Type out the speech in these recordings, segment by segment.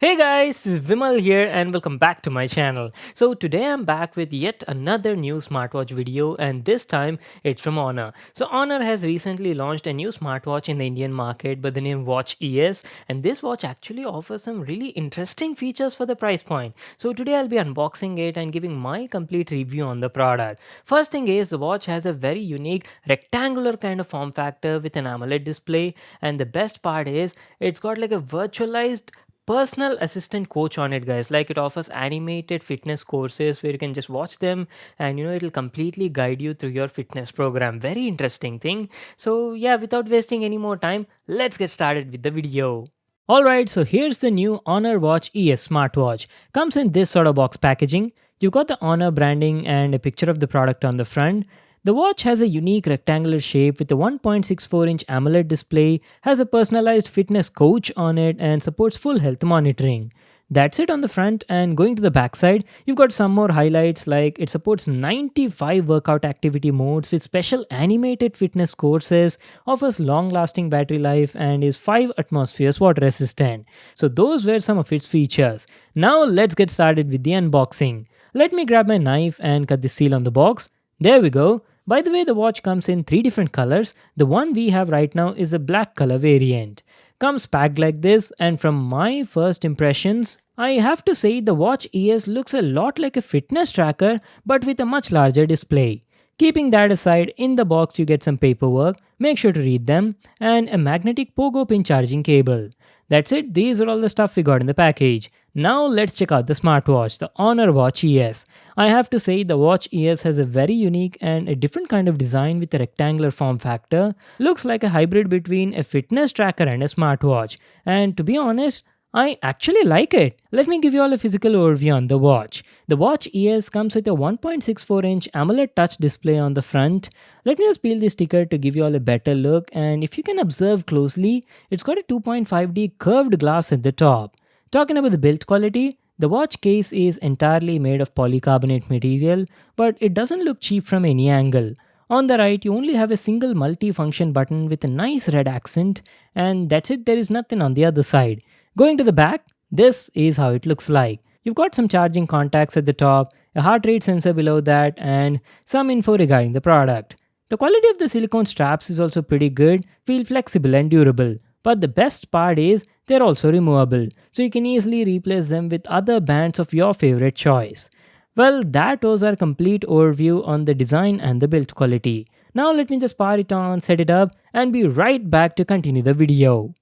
Hey guys, this is Vimal here and welcome back to my channel. So today I'm back with yet another new smartwatch video and this time it's from Honor. So Honor has recently launched a new smartwatch in the Indian market by the name Watch ES, and this watch actually offers some really interesting features for the price point. So today I'll be unboxing it and giving my complete review on the product. First thing is the watch has a very unique rectangular kind of form factor with an AMOLED display, and the best part is it's got like a virtualized personal assistant coach on it, guys. Like, it offers animated fitness courses where you can just watch them, and it'll completely guide you through your fitness program. Very interesting thing. So yeah, without wasting any more time, let's get started with the video. Alright, so here's the new Honor Watch ES smartwatch. Comes in this sort of box packaging. You've got the Honor branding and a picture of the product on the front. The watch has a unique rectangular shape with a 1.64-inch AMOLED display, has a personalized fitness coach on it, and supports full health monitoring. That's it on the front, and going to the back side, you've got some more highlights like it supports 95 workout activity modes with special animated fitness courses, offers long lasting battery life, and is 5 atmospheres water resistant. So, those were some of its features. Now, let's get started with the unboxing. Let me grab my knife and cut the seal on the box. There we go. By the way, the watch comes in three different colors. The one we have right now is the black color variant. Comes packed like this, and from my first impressions, I have to say the watch ES looks a lot like a fitness tracker but with a much larger display. Keeping that aside, in the box you get some paperwork, make sure to read them, and a magnetic pogo pin charging cable. That's it, these are all the stuff we got in the package. Now let's check out the smartwatch, the Honor Watch ES. I have to say the Watch ES has a very unique and a different kind of design with a rectangular form factor. Looks like a hybrid between a fitness tracker and a smartwatch. And to be honest, I actually like it. Let me give you all a physical overview on the watch. The Watch ES comes with a 1.64-inch AMOLED touch display on the front. Let me just peel the sticker to give you all a better look, and if you can observe closely, it's got a 2.5D curved glass at the top. Talking about the build quality, the watch case is entirely made of polycarbonate material, but it doesn't look cheap from any angle. On the right, you only have a single multi-function button with a nice red accent, and that's it, there is nothing on the other side. Going to the back, this is how it looks like. You've got some charging contacts at the top, a heart rate sensor below that, and some info regarding the product. The quality of the silicone straps is also pretty good, feel flexible and durable. But the best part is they're also removable, so you can easily replace them with other bands of your favorite choice. Well, that was our complete overview on the design and the build quality. Now let me just power it on, set it up, and be right back to continue the video.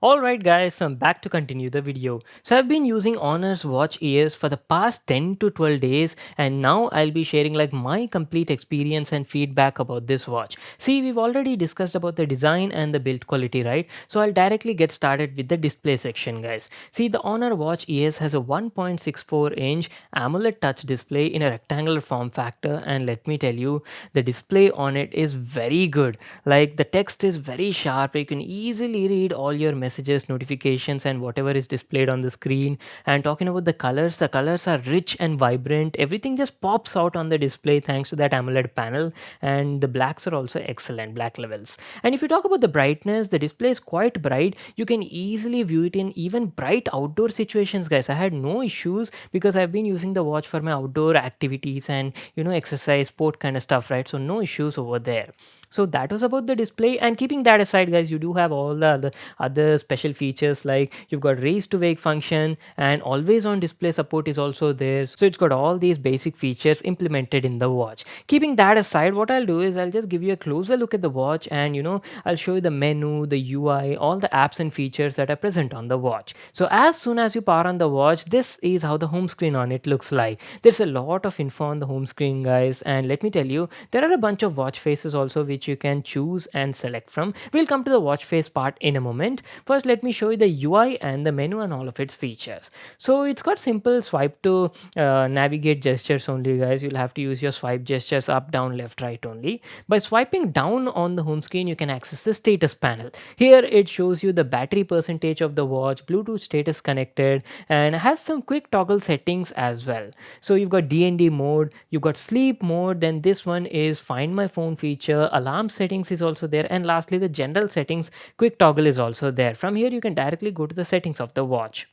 Alright guys, so I'm back to continue the video. So I've been using Honor's Watch ES for the past 10 to 12 days, and now I'll be sharing like my complete experience and feedback about this watch. See, we've already discussed about the design and the build quality, right? So I'll directly get started with the display section, guys. See, the Honor Watch ES has a 1.64-inch AMOLED touch display in a rectangular form factor, and let me tell you, the display on it is very good. Like, the text is very sharp, you can easily read all your messages, notifications, and whatever is displayed on the screen. And talking about the colors are rich and vibrant. Everything just pops out on the display thanks to that AMOLED panel, and the blacks are also excellent, black levels. And if you talk about the brightness, the display is quite bright. You can easily view it in even bright outdoor situations, guys. I had no issues because I've been using the watch for my outdoor activities and exercise, sport kind of stuff, right? So no issues over there. So that was about the display, and keeping that aside, guys, you do have all the other special features, like you've got raise to wake function, and always on display support is also there. So it's got all these basic features implemented in the watch. Keeping that aside, what I'll do is I'll just give you a closer look at the watch, and I'll show you the menu, the UI, all the apps and features that are present on the watch. So as soon as you power on the watch, this is how the home screen on it looks like. There's a lot of info on the home screen, guys, and let me tell you, there are a bunch of watch faces also which you can choose and select from. We'll come to the watch face part in a moment. First, let me show you the UI and the menu and all of its features. So it's got simple swipe to navigate gestures only, guys. You'll have to use your swipe gestures up, down, left, right only. By swiping down on the home screen, you can access the status panel. Here it shows you the battery percentage of the watch, Bluetooth status connected, and has some quick toggle settings as well. So you've got DND mode, you've got sleep mode, then this one is find my phone feature, alarm alarm settings is also there, and lastly the general settings quick toggle is also there. From here you can directly go to the settings of the watch.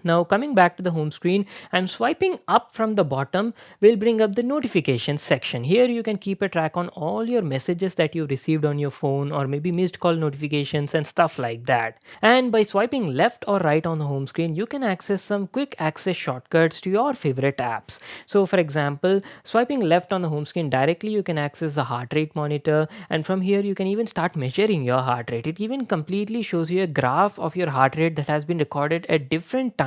Now coming back to the home screen, I'm swiping up from the bottom will bring up the notifications section. Here you can keep a track on all your messages that you received on your phone, or maybe missed call notifications and stuff like that. And by swiping left or right on the home screen, you can access some quick access shortcuts to your favorite apps. So for example, swiping left on the home screen directly, you can access the heart rate monitor, and from here you can even start measuring your heart rate. It even completely shows you a graph of your heart rate that has been recorded at different time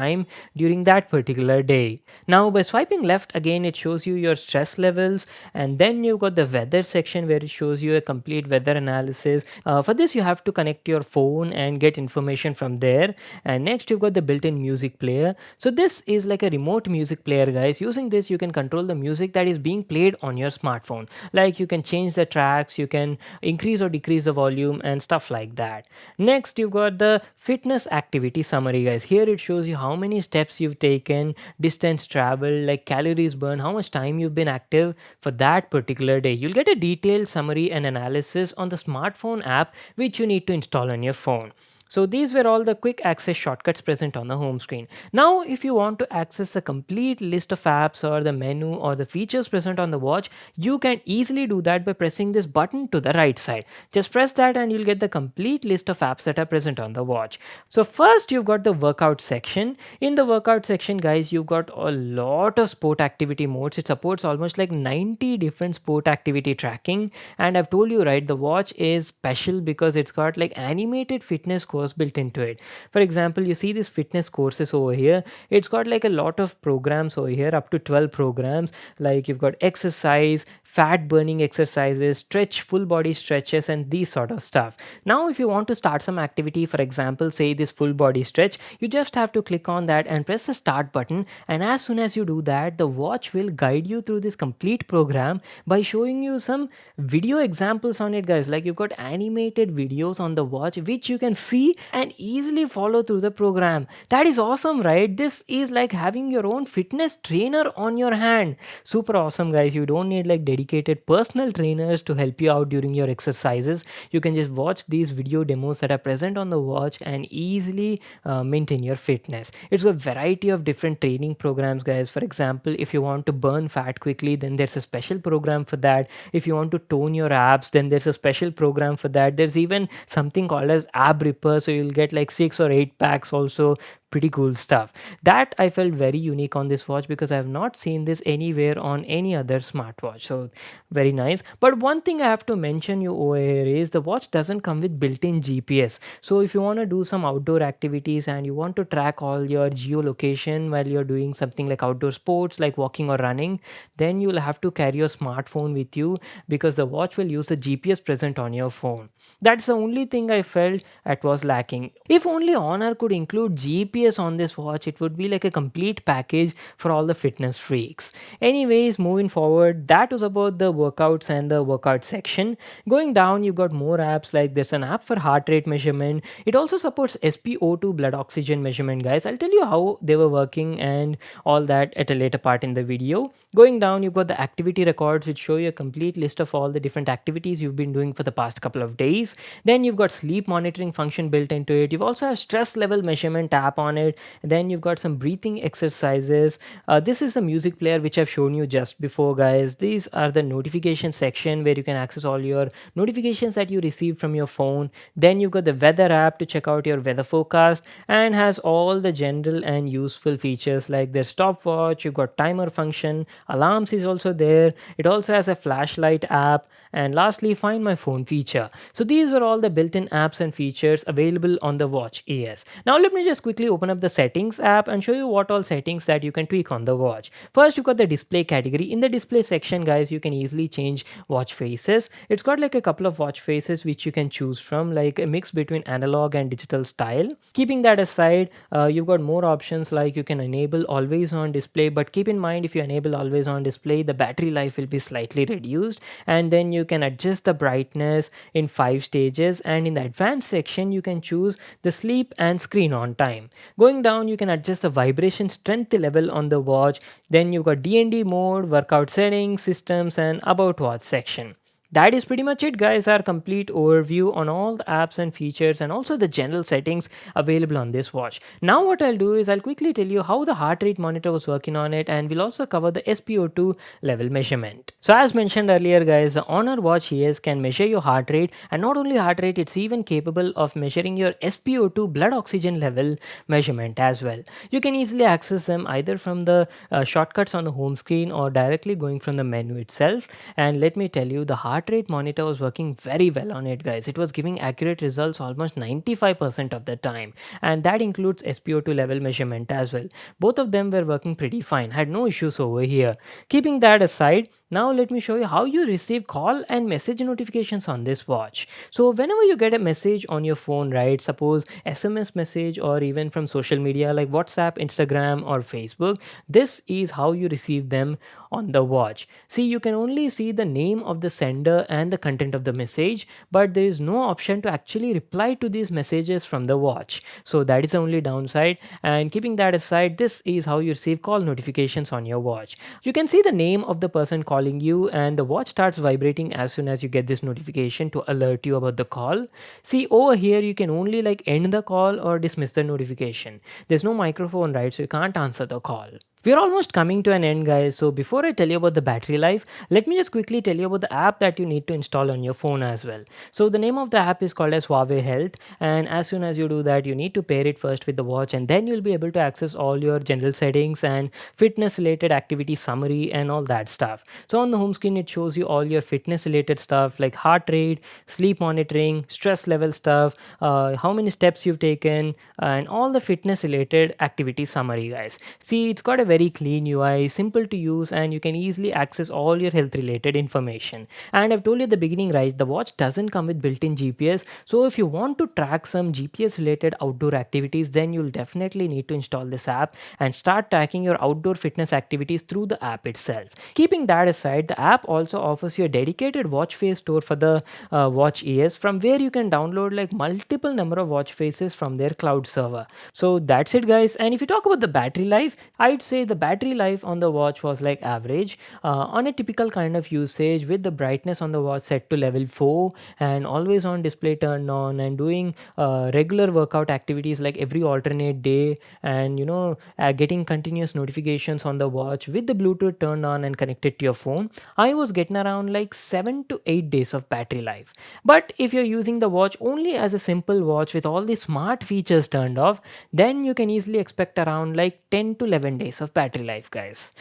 during that particular day. Now by swiping left again, it shows you your stress levels, and then you've got the weather section where it shows you a complete weather analysis. For this you have to connect your phone and get information from there. And next you've got the built-in music player. So this is like a remote music player, guys. Using this you can control the music that is being played on your smartphone. Like you can change the tracks, you can increase or decrease the volume and stuff like that. Next you've got the fitness activity summary, guys. Here it shows you how many steps you've taken, distance traveled, like calories burned, how much time you've been active for that particular day. You'll get a detailed summary and analysis on the smartphone app which you need to install on your phone. So these were all the quick access shortcuts present on the home screen. Now, if you want to access a complete list of apps or the menu or the features present on the watch, you can easily do that by pressing this button to the right side. Just press that and you'll get the complete list of apps that are present on the watch. So first you've got the workout section. In the workout section, guys, you've got a lot of sport activity modes. It supports almost like 90 different sport activity tracking. And I've told you, right, the watch is special because it's got like animated fitness course built into it. For example, you see these fitness courses over here. It's got like a lot of programs over here, up to 12 programs. Like you've got exercise, fat burning exercises, stretch, full body stretches, and these sort of stuff. Now if you want to start some activity, for example say this full body stretch, you just have to click on that and press the start button, and as soon as you do that, the watch will guide you through this complete program by showing you some video examples on it, guys. Like you've got animated videos on the watch which you can see and easily follow through the program. That is awesome, right? This is like having your own fitness trainer on your hand. Super awesome, guys. You don't need like dedicated personal trainers to help you out during your exercises. You can just watch these video demos that are present on the watch and easily maintain your fitness. It's a variety of different training programs, guys. For example, if you want to burn fat quickly, then there's a special program for that. If you want to tone your abs, then there's a special program for that. There's even something called as ab ripper, so you'll get like 6 or 8 packs also. Pretty cool stuff. That I felt very unique on this watch because I have not seen this anywhere on any other smartwatch. So very nice. But one thing I have to mention you over here is the watch doesn't come with built-in GPS. So if you want to do some outdoor activities and you want to track all your geolocation while you're doing something like outdoor sports like walking or running, then you'll have to carry your smartphone with you because the watch will use the GPS present on your phone. That's the only thing I felt it was lacking. If only Honor could include GPS on this watch, it would be like a complete package for all the fitness freaks. Anyways, moving forward, that was about the workouts and the workout section. Going down, you got more apps, like there's an app for heart rate measurement. It also supports SpO2 blood oxygen measurement, guys. I'll tell you how they were working and all that at a later part in the video. Going down, you've got the activity records, which show you a complete list of all the different activities you've been doing for the past couple of days. Then you've got sleep monitoring function built into it. You've also have stress level measurement app on it. Then you've got some breathing exercises. This is the music player which I've shown you just before, guys. These are the notification section where you can access all your notifications that you receive from your phone. Then you've got the weather app to check out your weather forecast and has all the general and useful features like their stopwatch. You've got timer function, alarms is also there. It also has a flashlight app, and lastly find my phone feature. So these are all the built-in apps and features available on the watch OS. Now let me just quickly open up the settings app and show you what all settings that you can tweak on the watch. First, you got the display category. In the display section, guys, you can easily change watch faces. It's got like a couple of watch faces which you can choose from, like a mix between analog and digital style. Keeping that aside, you've got more options, like you can enable always on display, but keep in mind if you enable always on display, the battery life will be slightly reduced. And then you can adjust the brightness in 5 stages, and in the advanced section you can choose the sleep and screen on time. Going down, you can adjust the vibration strength level on the watch. Then you've got DND mode, workout settings, systems, and about watch section. That is pretty much it, guys. Our complete overview on all the apps and features and also the general settings available on this watch. Now, what I'll do is I'll quickly tell you how the heart rate monitor was working on it, and we'll also cover the SpO2 level measurement. So, as mentioned earlier, guys, the Honor Watch ES can measure your heart rate, and not only heart rate, it's even capable of measuring your SpO2 blood oxygen level measurement as well. You can easily access them either from the shortcuts on the home screen or directly going from the menu itself. And let me tell you, the heart rate monitor was working very well on it, guys. It was giving accurate results almost 95% of the time, and that includes SpO2 level measurement as well. Both of them were working pretty fine, had no issues over here. Keeping that aside, now let me show you how you receive call and message notifications on this watch. So whenever you get a message on your phone, right, suppose SMS message or even from social media like WhatsApp, Instagram or Facebook, this is how you receive them on the watch. See, you can only see the name of the sender and the content of the message, but there is no option to actually reply to these messages from the watch. So that is the only downside. And keeping that aside, this is how you receive call notifications on your watch. You can see the name of the person calling you, and the watch starts vibrating as soon as you get this notification to alert you about the call. See, over here you can only like end the call or dismiss the notification. There's no microphone, right? So you can't answer the call. We're almost coming to an end, guys. So before I tell you about the battery life, let me just quickly tell you about the app that you need to install on your phone as well. So the name of the app is called as Huawei Health, and as soon as you do that, you need to pair it first with the watch, and then you'll be able to access all your general settings and fitness related activity summary and all that stuff. So on the home screen, it shows you all your fitness related stuff like heart rate, sleep monitoring, stress level stuff, how many steps you've taken, and all the fitness related activity summary, guys. See, it's got a very clean UI, simple to use, and you can easily access all your health related information. And I've told you at the beginning, right, the watch doesn't come with built in GPS. So if you want to track some GPS related outdoor activities, then you'll definitely need to install this app and start tracking your outdoor fitness activities through the app itself. Keeping that aside, the app also offers you a dedicated watch face store for the watch ES, from where you can download like multiple number of watch faces from their cloud server. So that's it, guys. And if you talk about the battery life, I'd say the battery life on the watch was like average. On a typical kind of usage, with the brightness on the watch set to level 4 and always on display turned on, and doing regular workout activities like every alternate day, and getting continuous notifications on the watch with the Bluetooth turned on and connected to your phone, I was getting around like 7 to 8 days of battery life. But if you're using the watch only as a simple watch with all the smart features turned off, then you can easily expect around like 10 to 11 days of battery life, guys.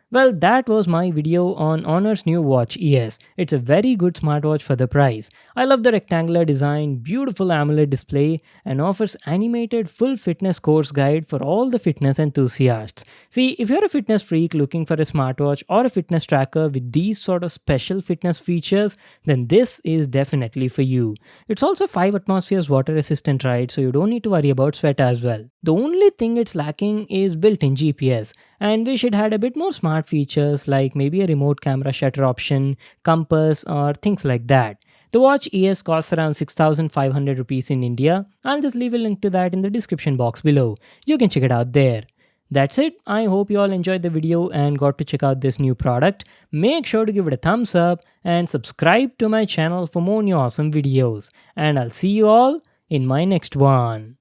Well, that was my video on Honor's new watch ES. It's a very good smartwatch for the price. I love the rectangular design, beautiful AMOLED display, and offers animated full fitness course guide for all the fitness enthusiasts. See, if you're a fitness freak looking for a smartwatch or a fitness tracker with these sort of special fitness features, then this is definitely for you. It's also 5 atmospheres water resistant, right? So you don't need to worry about sweat as well. The only thing it's lacking is built-in GPS, and wish it had a bit more smart features like maybe a remote camera shutter option, compass, or things like that. The watch ES costs around 6,500 rupees in India. I'll just leave a link to that in the description box below. You can check it out there. That's it. I hope you all enjoyed the video and got to check out this new product. Make sure to give it a thumbs up and subscribe to my channel for more new awesome videos. And I'll see you all in my next one.